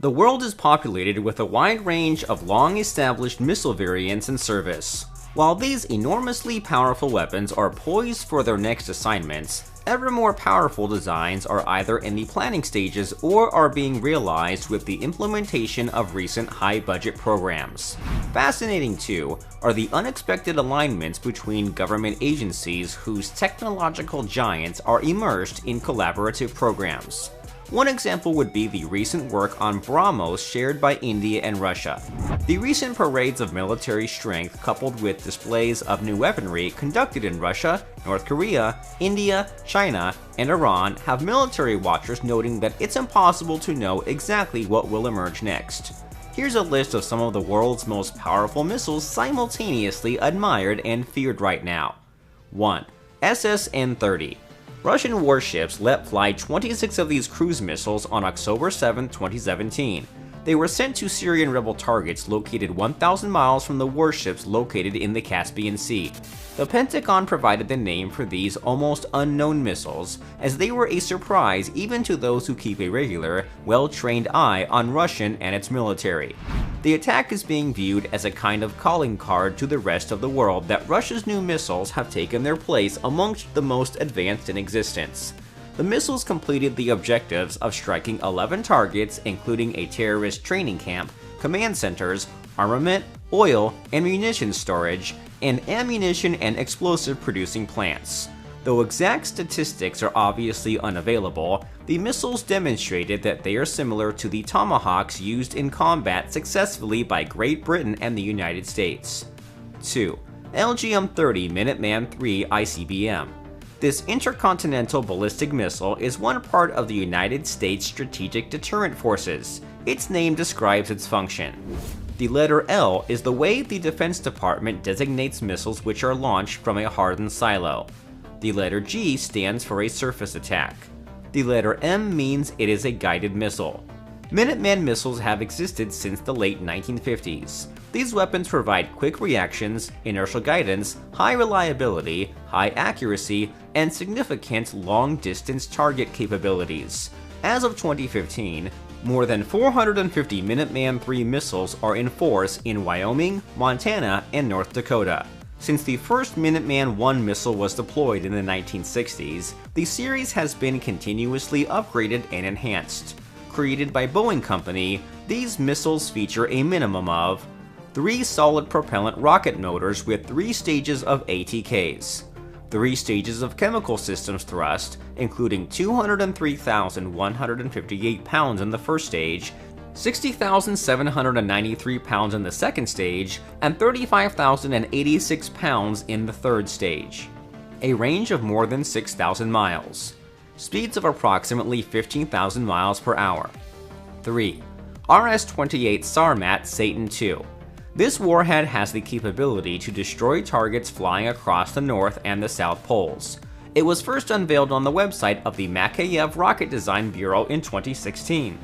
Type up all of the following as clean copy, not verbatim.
The world is populated with a wide range of long-established missile variants in service. While these enormously powerful weapons are poised for their next assignments, ever more powerful designs are either in the planning stages or are being realized with the implementation of recent high-budget programs. Fascinating too are the unexpected alignments between government agencies whose technological giants are immersed in collaborative programs. One example would be the recent work on BrahMos shared by India and Russia. The recent parades of military strength coupled with displays of new weaponry conducted in Russia, North Korea, India, China, and Iran have military watchers noting that it's impossible to know exactly what will emerge next. Here's a list of some of the world's most powerful missiles simultaneously admired and feared right now. 1. SS-N-30. Russian warships let fly 26 of these cruise missiles on October 7, 2017. They were sent to Syrian rebel targets located 1,000 miles from the warships located in the Caspian Sea. The Pentagon provided the name for these almost unknown missiles, as they were a surprise even to those who keep a regular, well-trained eye on Russian and its military. The attack is being viewed as a kind of calling card to the rest of the world that Russia's new missiles have taken their place amongst the most advanced in existence. The missiles completed the objectives of striking 11 targets, including a terrorist training camp, command centers, armament, oil and munitions storage, and ammunition and explosive producing plants. Though exact statistics are obviously unavailable, the missiles demonstrated that they are similar to the Tomahawks used in combat successfully by Great Britain and the United States. 2. LGM-30 Minuteman III ICBM. This intercontinental ballistic missile is one part of the United States Strategic Deterrent Forces. Its name describes its function. The letter L is the way the Defense Department designates missiles which are launched from a hardened silo. The letter G stands for a surface attack. The letter M means it is a guided missile. Minuteman missiles have existed since the late 1950s. These weapons provide quick reactions, inertial guidance, high reliability, high accuracy, and significant long-distance target capabilities. As of 2015, more than 450 Minuteman III missiles are in force in Wyoming, Montana, and North Dakota. Since the first Minuteman I missile was deployed in the 1960s, the series has been continuously upgraded and enhanced. Created by Boeing Company, these missiles feature a minimum of 3 solid propellant rocket motors with 3 stages of ATKs, 3 stages of chemical systems thrust, including 203,158 pounds in the first stage, 60,793 pounds in the second stage, and 35,086 pounds in the third stage. A range of more than 6,000 miles. Speeds of approximately 15,000 miles per hour. 3. RS-28 Sarmat Satan II. This warhead has the capability to destroy targets flying across the North and the South Poles. It was first unveiled on the website of the Makeyev Rocket Design Bureau in 2016.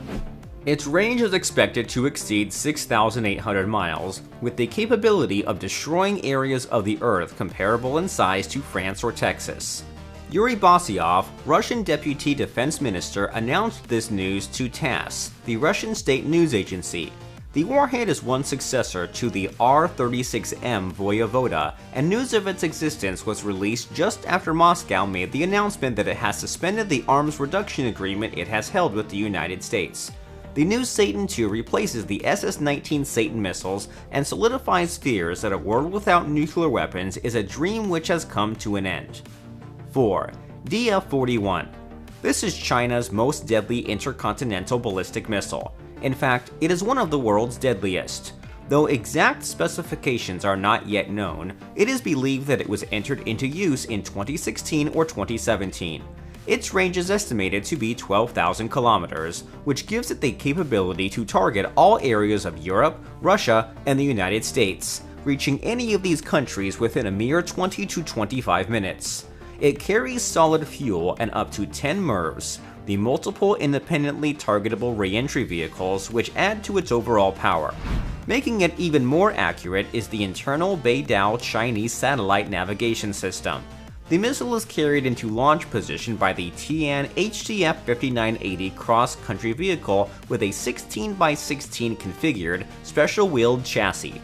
Its range is expected to exceed 6,800 miles, with the capability of destroying areas of the Earth comparable in size to France or Texas. Yuri Basyov, Russian Deputy Defense Minister, announced this news to TASS, the Russian state news agency. The warhead is one successor to the R-36M Voyevoda, and news of its existence was released just after Moscow made the announcement that it has suspended the arms reduction agreement it has held with the United States. The new Satan II replaces the SS-19 Satan missiles and solidifies fears that a world without nuclear weapons is a dream which has come to an end. 4. DF-41. This is China's most deadly intercontinental ballistic missile. In fact, it is one of the world's deadliest. Though exact specifications are not yet known, it is believed that it was entered into use in 2016 or 2017. Its range is estimated to be 12,000 kilometers, which gives it the capability to target all areas of Europe, Russia, and the United States, reaching any of these countries within a mere 20 to 25 minutes. It carries solid fuel and up to 10 MIRVs, the multiple independently targetable re-entry vehicles which add to its overall power. Making it even more accurate is the internal Beidou Chinese satellite navigation system. The missile is carried into launch position by the Tian HTF-5980 cross-country vehicle with a 16x16 configured, special-wheeled chassis.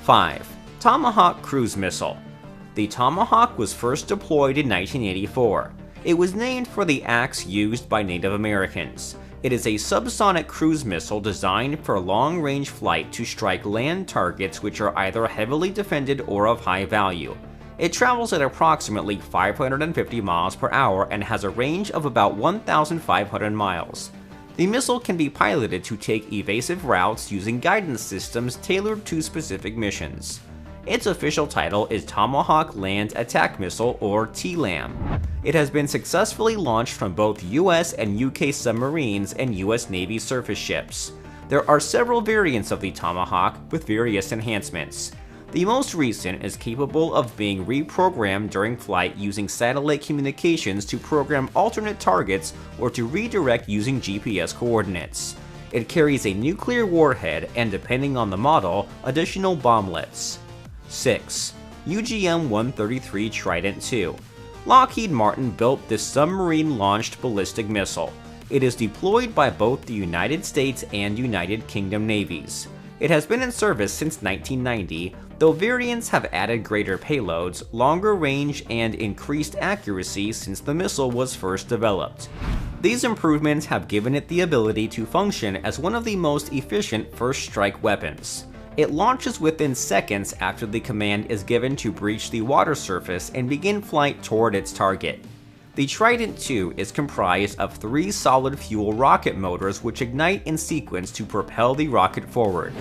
5. Tomahawk Cruise Missile. The Tomahawk was first deployed in 1984. It was named for the axe used by Native Americans. It is a subsonic cruise missile designed for long-range flight to strike land targets which are either heavily defended or of high value. It travels at approximately 550 miles per hour and has a range of about 1,500 miles. The missile can be piloted to take evasive routes using guidance systems tailored to specific missions. Its official title is Tomahawk Land Attack Missile, or TLAM. It has been successfully launched from both US and UK submarines and US Navy surface ships. There are several variants of the Tomahawk with various enhancements. The most recent is capable of being reprogrammed during flight using satellite communications to program alternate targets or to redirect using GPS coordinates. It carries a nuclear warhead and, depending on the model, additional bomblets. 6. UGM-133 Trident II. Lockheed Martin built this submarine-launched ballistic missile. It is deployed by both the United States and United Kingdom navies. It has been in service since 1990, though variants have added greater payloads, longer range, and increased accuracy since the missile was first developed. These improvements have given it the ability to function as one of the most efficient first-strike weapons. It launches within seconds after the command is given to breach the water surface and begin flight toward its target. The Trident II is comprised of 3 solid-fuel rocket motors which ignite in sequence to propel the rocket forward.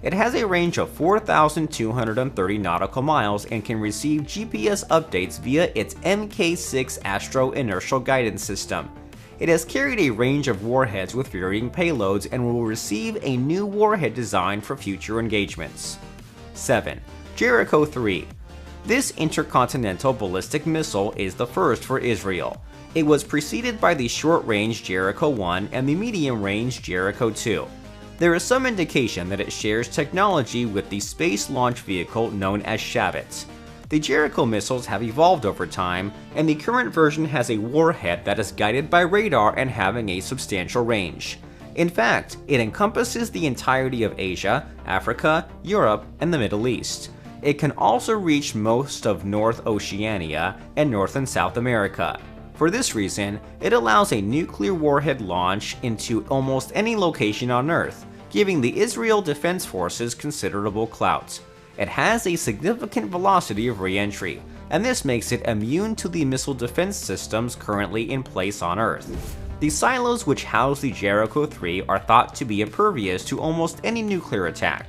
It has a range of 4,230 nautical miles and can receive GPS updates via its Mk6 Astro inertial guidance system. It has carried a range of warheads with varying payloads and will receive a new warhead design for future engagements. 7. Jericho 3. This intercontinental ballistic missile is the first for Israel. It was preceded by the short-range Jericho 1 and the medium-range Jericho 2. There is some indication that it shares technology with the space launch vehicle known as Shavit. The Jericho missiles have evolved over time, and the current version has a warhead that is guided by radar and having a substantial range. In fact, it encompasses the entirety of Asia, Africa, Europe, and the Middle East. It can also reach most of North Oceania and North and South America. For this reason, it allows a nuclear warhead launch into almost any location on Earth, giving the Israel Defense Forces considerable clout. It has a significant velocity of re-entry, and this makes it immune to the missile defense systems currently in place on Earth. The silos which house the Jericho 3 are thought to be impervious to almost any nuclear attack.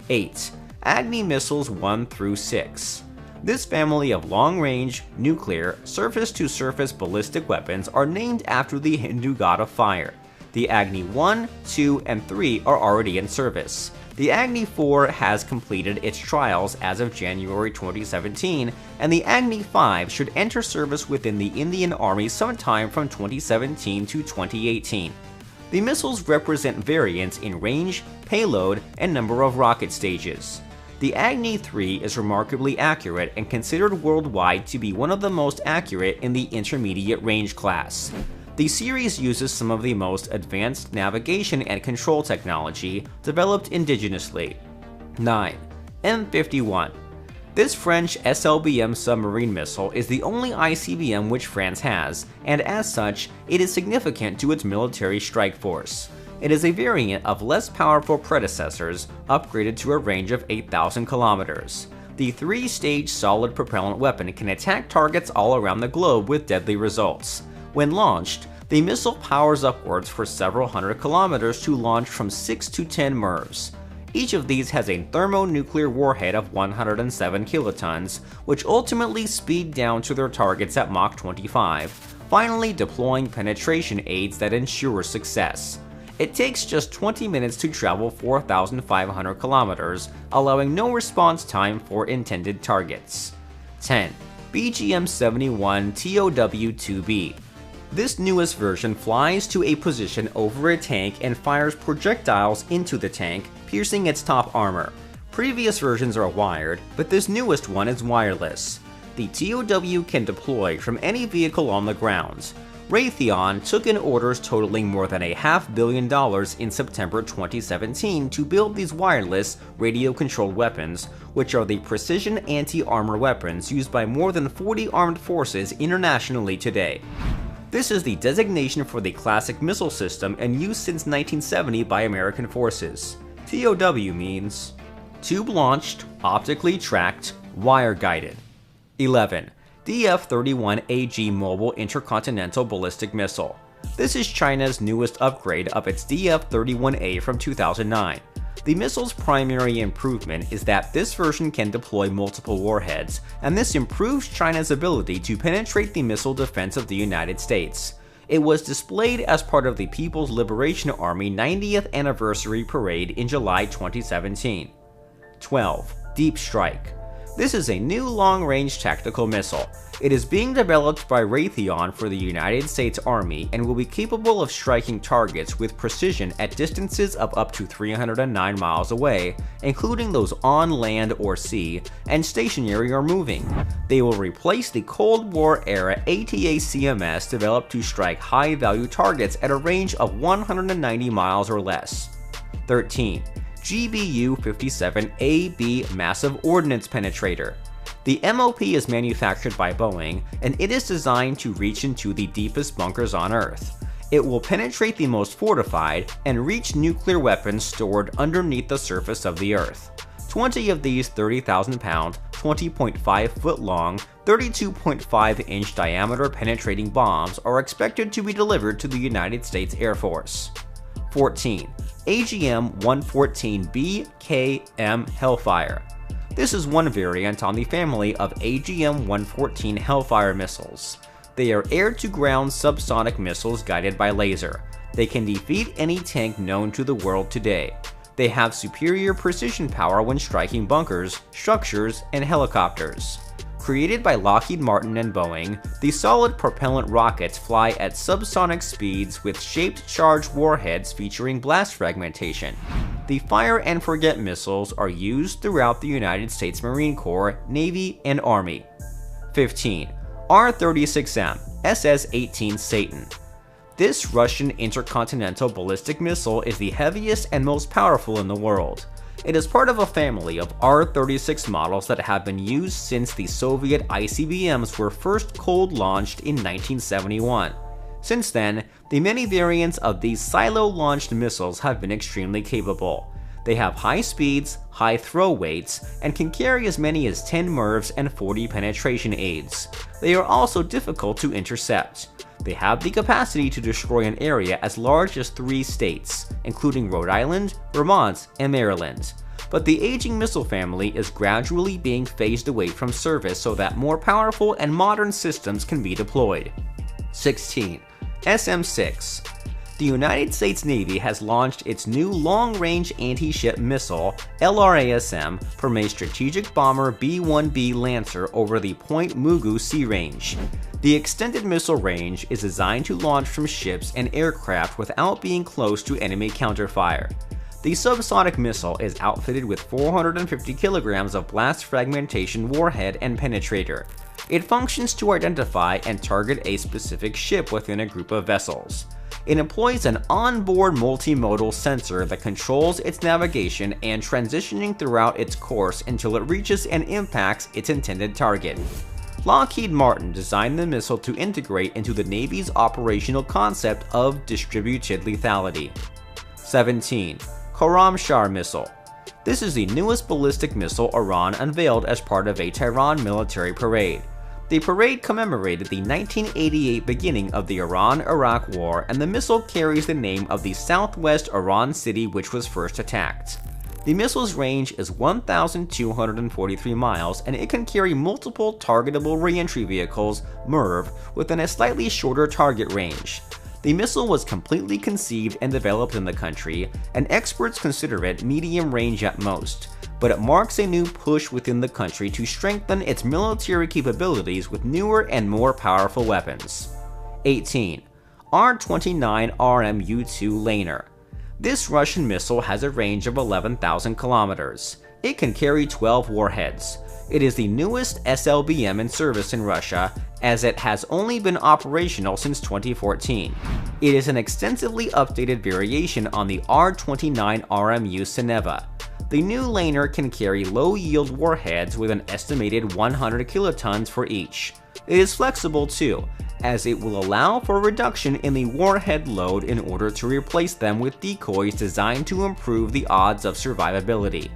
8. Agni Missiles 1 through 6. This family of long-range, nuclear, surface-to-surface ballistic weapons are named after the Hindu god of fire. The Agni 1, 2, and 3 are already in service. The Agni 4 has completed its trials as of January 2017, and the Agni 5 should enter service within the Indian Army sometime from 2017 to 2018. The missiles represent variants in range, payload, and number of rocket stages. The Agni 3 is remarkably accurate and considered worldwide to be one of the most accurate in the intermediate range class. The series uses some of the most advanced navigation and control technology developed indigenously. 9. M51. This French SLBM submarine missile is the only ICBM which France has, and as such, it is significant to its military strike force. It is a variant of less powerful predecessors, upgraded to a range of 8,000 kilometers. The 3-stage solid propellant weapon can attack targets all around the globe with deadly results. When launched, the missile powers upwards for several hundred kilometers to launch from 6 to 10 MIRVs. Each of these has a thermonuclear warhead of 107 kilotons, which ultimately speed down to their targets at Mach 25, finally deploying penetration aids that ensure success. It takes just 20 minutes to travel 4,500 kilometers, allowing no response time for intended targets. 10. BGM-71 TOW-2B. This newest version flies to a position over a tank and fires projectiles into the tank, piercing its top armor. Previous versions are wired, but this newest one is wireless. The TOW can deploy from any vehicle on the ground. Raytheon took in orders totaling more than $500 million in September 2017 to build these wireless, radio-controlled weapons, which are the precision anti-armor weapons used by more than 40 armed forces internationally today. This is the designation for the classic missile system in use since 1970 by American forces. TOW means tube-launched, optically tracked, wire-guided. 11. DF-31AG Mobile Intercontinental Ballistic Missile. This is China's newest upgrade of its DF-31A from 2009. The missile's primary improvement is that this version can deploy multiple warheads, and this improves China's ability to penetrate the missile defense of the United States. It was displayed as part of the People's Liberation Army 90th Anniversary Parade in July 2017. 12. Deep Strike. This is a new long-range tactical missile. It is being developed by Raytheon for the United States Army and will be capable of striking targets with precision at distances of up to 309 miles away, including those on land or sea, and stationary or moving. They will replace the Cold War-era ATA-CMS developed to strike high-value targets at a range of 190 miles or less. 13. GBU-57AB Massive Ordnance Penetrator. The MOP is manufactured by Boeing, and it is designed to reach into the deepest bunkers on Earth. It will penetrate the most fortified and reach nuclear weapons stored underneath the surface of the Earth. 20 of these 30,000-pound, 20.5-foot long, 32.5-inch diameter penetrating bombs are expected to be delivered to the United States Air Force. 14. AGM-114B-KM Hellfire. This is one variant on the family of AGM-114 Hellfire missiles. They are air-to-ground subsonic missiles guided by laser. They can defeat any tank known to the world today. They have superior precision power when striking bunkers, structures, and helicopters. Created by Lockheed Martin and Boeing, the solid propellant rockets fly at subsonic speeds with shaped charged warheads featuring blast fragmentation. The Fire and Forget missiles are used throughout the United States Marine Corps, Navy, and Army. 15. R-36M SS-18 Satan. This Russian intercontinental ballistic missile is the heaviest and most powerful in the world. It is part of a family of R-36 models that have been used since the Soviet ICBMs were first cold-launched in 1971. Since then, the many variants of these silo-launched missiles have been extremely capable. They have high speeds, high throw weights, and can carry as many as 10 MIRVs and 40 penetration aids. They are also difficult to intercept. They have the capacity to destroy an area as large as 3 states, including Rhode Island, Vermont, and Maryland. But the aging missile family is gradually being phased away from service so that more powerful and modern systems can be deployed. 16. SM-6. The United States Navy has launched its new long-range anti-ship missile, LRASM, from a strategic bomber B-1B Lancer over the Point Mugu Sea Range. The extended missile range is designed to launch from ships and aircraft without being close to enemy counterfire. The subsonic missile is outfitted with 450 kilograms of blast fragmentation warhead and penetrator. It functions to identify and target a specific ship within a group of vessels. It employs an onboard multimodal sensor that controls its navigation and transitioning throughout its course until it reaches and impacts its intended target. Lockheed Martin designed the missile to integrate into the Navy's operational concept of distributed lethality. 17. Khorramshahr Missile. This is the newest ballistic missile Iran unveiled as part of a Tehran military parade. The parade commemorated the 1988 beginning of the Iran-Iraq War, and the missile carries the name of the southwest Iran city which was first attacked. The missile's range is 1,243 miles, and it can carry multiple targetable reentry vehicles, MIRV, within a slightly shorter target range. The missile was completely conceived and developed in the country, and experts consider it medium range at most, but it marks a new push within the country to strengthen its military capabilities with newer and more powerful weapons. 18. R-29 RMU-2 Laner. This Russian missile has a range of 11,000 kilometers. It can carry 12 warheads. It is the newest SLBM in service in Russia, as it has only been operational since 2014. It is an extensively updated variation on the R-29 RMU Sineva. The new laner can carry low-yield warheads with an estimated 100 kilotons for each. It is flexible too, as it will allow for a reduction in the warhead load in order to replace them with decoys designed to improve the odds of survivability.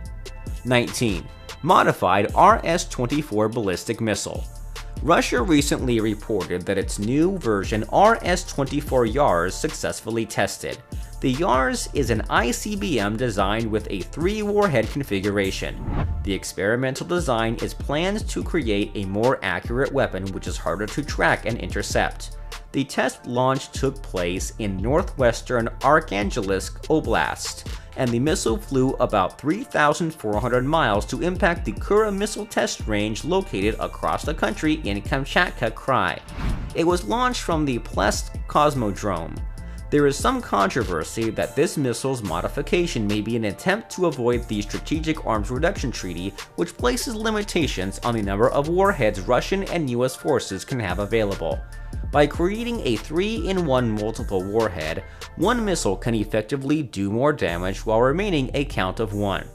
19. Modified RS-24 ballistic missile. Russia recently reported that its new version RS-24 Yars successfully tested. The Yars is an ICBM designed with a 3-warhead configuration. The experimental design is planned to create a more accurate weapon which is harder to track and intercept. The test launch took place in northwestern Arkhangelsk Oblast, and the missile flew about 3,400 miles to impact the Kura missile test range located across the country in Kamchatka Krai. It was launched from the Plesk Cosmodrome. There is some controversy that this missile's modification may be an attempt to avoid the Strategic Arms Reduction Treaty, which places limitations on the number of warheads Russian and US forces can have available. By creating a 3-in-1 multiple warhead, one missile can effectively do more damage while remaining a count of 1.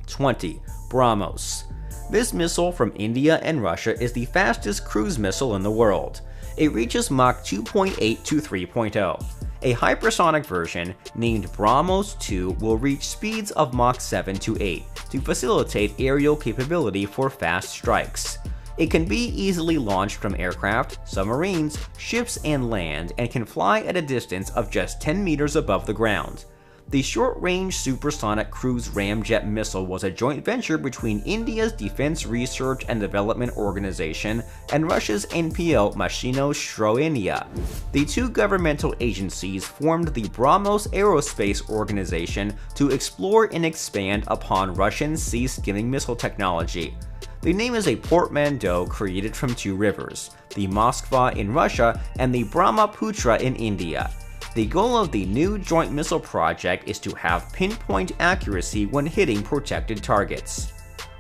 20. BrahMos. This missile from India and Russia is the fastest cruise missile in the world. It reaches Mach 2.8 to 3.0. A hypersonic version, named BrahMos 2, will reach speeds of Mach 7 to 8 to facilitate aerial capability for fast strikes. It can be easily launched from aircraft, submarines, ships, and land, and can fly at a distance of just 10 meters above the ground. The short-range supersonic cruise ramjet missile was a joint venture between India's Defense Research and Development Organization and Russia's NPO Mashino-Stroyenia. The two governmental agencies formed the BrahMos Aerospace Organization to explore and expand upon Russian sea-skimming missile technology. The name is a portmanteau created from two rivers, the Moskva in Russia and the Brahmaputra in India. The goal of the new joint missile project is to have pinpoint accuracy when hitting protected targets.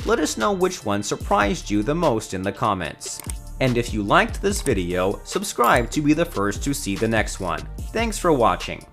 Let us know which one surprised you the most in the comments. And if you liked this video, subscribe to be the first to see the next one. Thanks for watching.